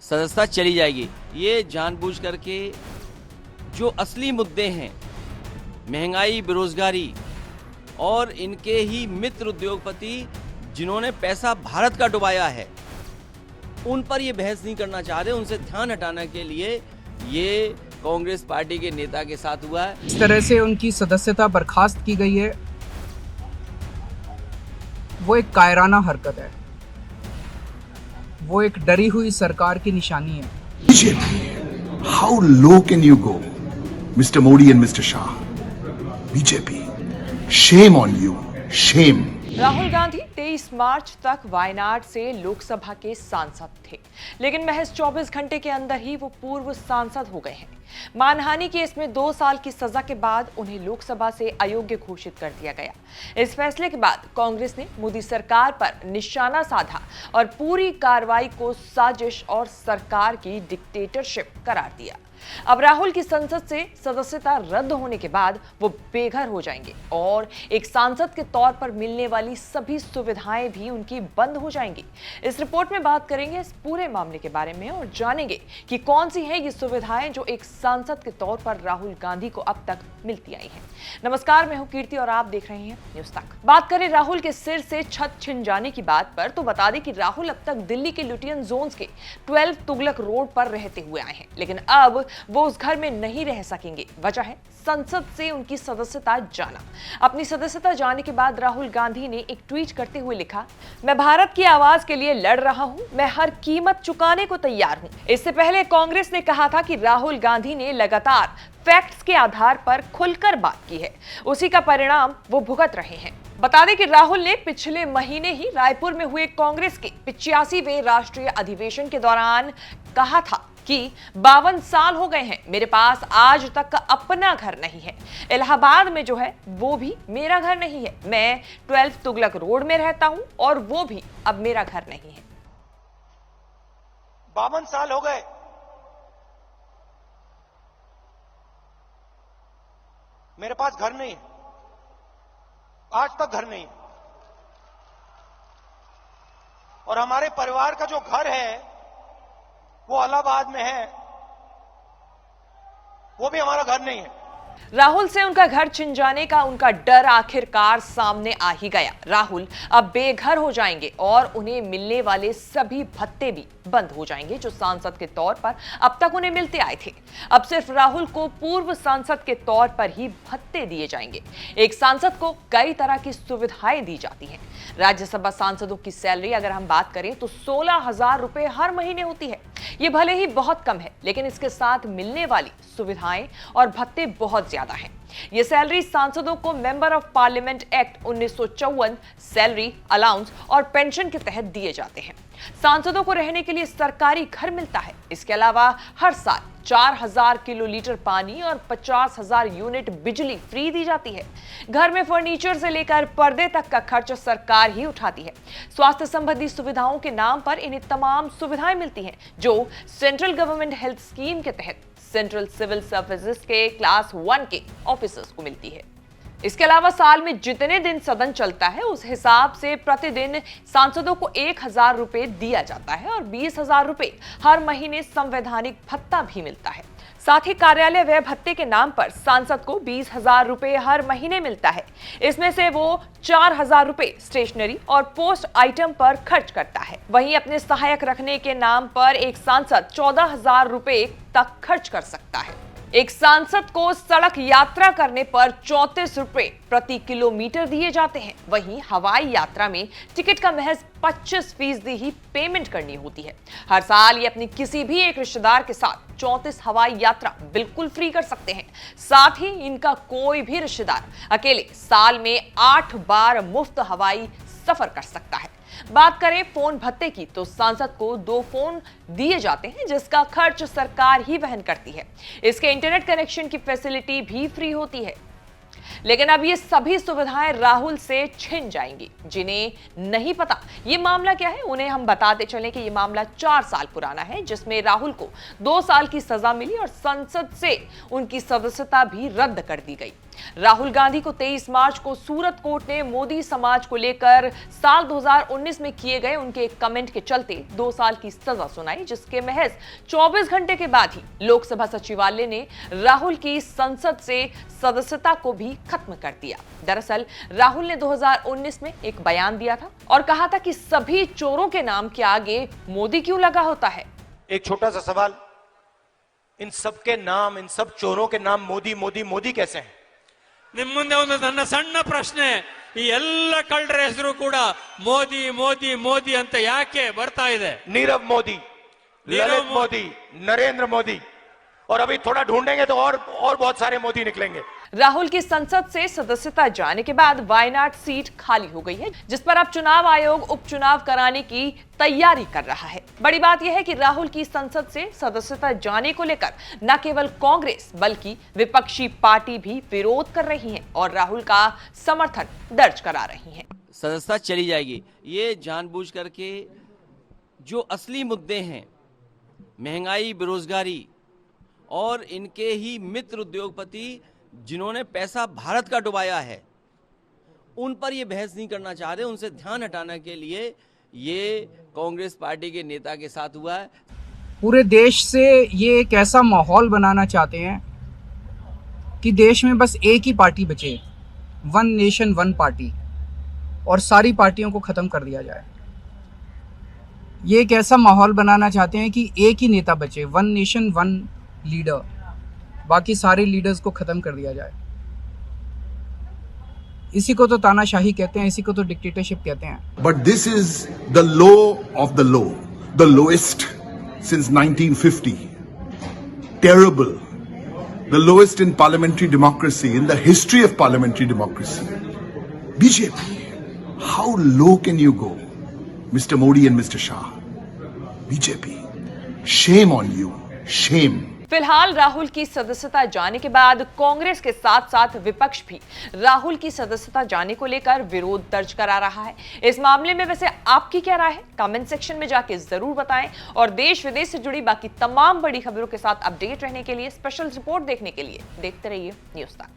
सदस्यता चली जाएगी। ये जानबूझ करके जो असली मुद्दे हैं, महंगाई, बेरोजगारी और इनके ही मित्र उद्योगपति जिन्होंने पैसा भारत का डुबाया है, उन पर ये बहस नहीं करना चाह रहे। उनसे ध्यान हटाने के लिए ये कांग्रेस पार्टी के नेता के साथ हुआ है। इस तरह से उनकी सदस्यता बर्खास्त की गई है, वो एक कायराना हरकत है, वो एक डरी हुई सरकार की निशानी है। BJP, how low can you go, Mr. Modi and Mr. Shah? BJP, shame on you, shame. Rahul Gandhi 23 मार्च तक वायनाड से लोकसभा के सांसद थे, लेकिन महज 24 घंटे के अंदर ही वो पूर्व सांसद हो गए हैं। मानहानि केस में 2 साल की सजा के बाद उन्हें लोकसभा से अयोग्य घोषित कर दिया गया। इस फैसले के बाद कांग्रेस ने मोदी सरकार पर निशाना साधा और पूरी कार्रवाई को साजिश और सरकार की डिक्टेटरशिप करार दिया। अब राहुल की संसद से सदस्यता रद्द होने के बाद वो बेघर हो जाएंगे और एक सांसद के तौर पर मिलने वाली सभी सुविधाएं भी उनकी बंद हो जाएंगी। इस रिपोर्ट में बात करेंगे इस पूरे मामले के बारे में और जानेंगे कि कौन सी है ये सुविधाएं जो एक सांसद के तौर पर राहुल गांधी को अब तक मिलती आई हैं। नमस्कार, मैं हूं कीर्ति और आप देख रहे हैं न्यूज तक। बात करें राहुल के सिर से छत छिन जाने की बात पर, तो बता दें कि राहुल अब तक दिल्ली के लुटियन जोन्स के 12 तुगलक रोड पर रहते हुए आए हैं, लेकिन अब वो उस घर में नहीं रह सकेंगे। वजह है संसद से उनकी सदस्यता जाना। अपनी सदस्यता जाने के बाद राहुल गांधी ने एक ट्वीट करते हुए लिखा, मैं भारत की आवाज के लिए लड़ रहा हूं, मैं हर कीमत चुकाने को तैयार हूं। इससे पहले कांग्रेस ने कहा था कि राहुल गांधी ने लगातार फैक्ट्स के आधार पर खुलकर बात की है, उसी का परिणाम वो भुगत रहे हैं। बता दें कि राहुल ने पिछले महीने ही रायपुर में हुए कांग्रेस के 85वें राष्ट्रीय अधिवेशन के दौरान कहा था कि 52 साल हो गए हैं, मेरे पास आज तक अपना घर नहीं है। इलाहाबाद में जो है वो भी मेरा घर नहीं है। मैं 12 तुगलक रोड में रहता हूं और वो भी अब मेरा घर नहीं है। 52 साल हो गए, मेरे पास घर नहीं है, आज तक घर नहीं है। और हमारे परिवार का जो घर है वो इलाहाबाद में है, वो भी हमारा घर नहीं है। राहुल से उनका घर छिन जाने का उनका डर आखिरकार सामने आ ही गया। राहुल अब बेघर हो जाएंगे और उन्हें मिलने वाले सभी भत्ते भी बंद हो जाएंगे जो सांसद के तौर पर अब तक उन्हें मिलते आए थे। अब सिर्फ राहुल को पूर्व सांसद के तौर पर ही भत्ते दिए जाएंगे। एक सांसद को कई तरह की सुविधाएं दी जाती हैं। राज्यसभा सांसदों की सैलरी अगर हम बात करें तो 16,000 रुपए हर महीने होती है। ये भले ही बहुत कम है, लेकिन इसके साथ मिलने वाली सुविधाएं और भत्ते बहुत ज्यादा हैं। ये सैलरी सांसदों को member of parliament act 1954 salary allowance और पेंशन के तहत दिए जाते हैं। सांसदों को रहने के लिए सरकारी घर मिलता है। इसके अलावा हर साल 4,000 किलोलीटर पानी और 50,000 यूनिट बिजली फ्री दी जाती है। घर में फर्नीचर से लेकर पर्दे तक का खर्च सरकार ही उठाती है। स्वास्थ्य संबंधी सुविधाओं के नाम पर इन्हें तमाम सुविधाएं मिलती हैं जो सेंट्रल गवर्नमेंट हेल्थ स्कीम के तहत सेंट्रल सिविल सर्विसेज के क्लास 1 के ऑफिसर्स को मिलती है। इसके अलावा साल में जितने दिन सदन चलता है उस हिसाब से प्रतिदिन सांसदों को 1,000 रुपए दिया जाता है और 20,000 रुपए हर महीने संवैधानिक भत्ता भी मिलता है। साथ ही कार्यालय व्यय भत्ते के नाम पर सांसद को 20,000 रुपए हर महीने मिलता है। इसमें से वो 4,000 रुपए स्टेशनरी और पोस्ट आइटम पर खर्च करता है। वहीं अपने सहायक रखने के नाम पर एक सांसद 14,000 रुपए तक खर्च कर सकता है। एक सांसद को सड़क यात्रा करने पर 34 रुपए प्रति किलोमीटर दिए जाते हैं। वहीं हवाई यात्रा में टिकट का महज 25% ही पेमेंट करनी होती है। हर साल ये अपनी किसी भी एक रिश्तेदार के साथ 34 हवाई यात्रा बिल्कुल फ्री कर सकते हैं। साथ ही इनका कोई भी रिश्तेदार अकेले साल में 8 बार मुफ्त हवाई सफर कर सकता है। बात करें फोन भत्ते की तो सांसद को 2 फोन दिए जाते हैं जिसका खर्च सरकार ही वहन करती है। इसके इंटरनेट कनेक्शन की फैसिलिटी भी फ्री होती है। लेकिन अब ये सभी सुविधाएं राहुल से छिन जाएंगी। जिन्हें नहीं पता ये मामला क्या है, उन्हें हम बताते चलें कि ये मामला 4 साल पुराना है, जिसमें राहुल को 2 साल की सजा मिली और संसद से उनकी सदस्यता भी रद्द कर दी गई। राहुल गांधी को 23 मार्च को सूरत कोर्ट ने मोदी समाज को लेकर साल 2019 में किए गए उनके एक कमेंट के चलते 2 साल की सजा सुनाई, जिसके महज 24 घंटे के बाद ही लोकसभा सचिवालय ने राहुल की संसद से सदस्यता को भी खत्म कर दिया। दरअसल राहुल ने 2019 में एक बयान दिया था और कहा था कि सभी चोरों के नाम के आगे मोदी क्यों लगा होता है। एक छोटा सा सवाल, इन सब के नाम, इन सब चोरों के नाम मोदी मोदी मोदी कैसे हैं? ನಿಮ್ಮ ಮುಂದೆ ಒಂದು ನನ್ನ ಸಣ್ಣ ಪ್ರಶ್ನೆ, ಈ ಎಲ್ಲ ಕಳ್ಳರ ಹೆಸರು ಕೂಡ ಮೋದಿ ಮೋದಿ ಮೋದಿ ಅಂತ ಯಾಕೆ ಬರ್ತಾ ಇದೆ? नीरव मोदी, ललित मोदी, नरेंद्र मोदी, और अभी थोड़ा ढूंढेंगे तो और बहुत सारे मोदी निकलेंगे। राहुल की संसद से सदस्यता जाने के बाद वायनाड सीट खाली हो गई है, जिस पर अब चुनाव आयोग उपचुनाव कराने की तैयारी कर रहा है। बड़ी बात यह है कि राहुल की संसद से सदस्यता जाने को लेकर न केवल कांग्रेस बल्कि विपक्षी पार्टी भी विरोध कर रही है और राहुल का समर्थन दर्ज करा रही है। सदस्यता चली जाएगी, ये जानबूझ करके जो असली मुद्दे हैं, महंगाई, बेरोजगारी और इनके ही मित्र उद्योगपति जिन्होंने पैसा भारत का डुबाया है, उन पर ये बहस नहीं करना चाह रहे। उनसे ध्यान हटाने के लिए ये कांग्रेस पार्टी के नेता के साथ हुआ है। पूरे देश से ये एक ऐसा माहौल बनाना चाहते हैं कि देश में बस एक ही पार्टी बचे, वन नेशन वन पार्टी, और सारी पार्टियों को ख़त्म कर दिया जाए। ये एक ऐसा माहौल बनाना चाहते हैं कि एक ही नेता बचे, वन नेशन वन लीडर, बाकी सारे लीडर्स को ख़त्म कर दिया जाए। इसी को तो तानाशाही कहते हैं, इसी को तो डिक्टेटरशिप कहते हैं। But this is the low of the low, the lowest since 1950. Terrible. The lowest in parliamentary democracy, in the history of parliamentary democracy. BJP, how low can you go? Mr. Modi and Mr. Shah. BJP, shame on you. Shame. फिलहाल राहुल की सदस्यता जाने के बाद कांग्रेस के साथ साथ विपक्ष भी राहुल की सदस्यता जाने को लेकर विरोध दर्ज करा रहा है। इस मामले में वैसे आपकी क्या राय है? कमेंट सेक्शन में जाके जरूर बताएं और देश विदेश से जुड़ी बाकी तमाम बड़ी खबरों के साथ अपडेट रहने के लिए, स्पेशल रिपोर्ट देखने के लिए देखते रहिए न्यूज़ तक।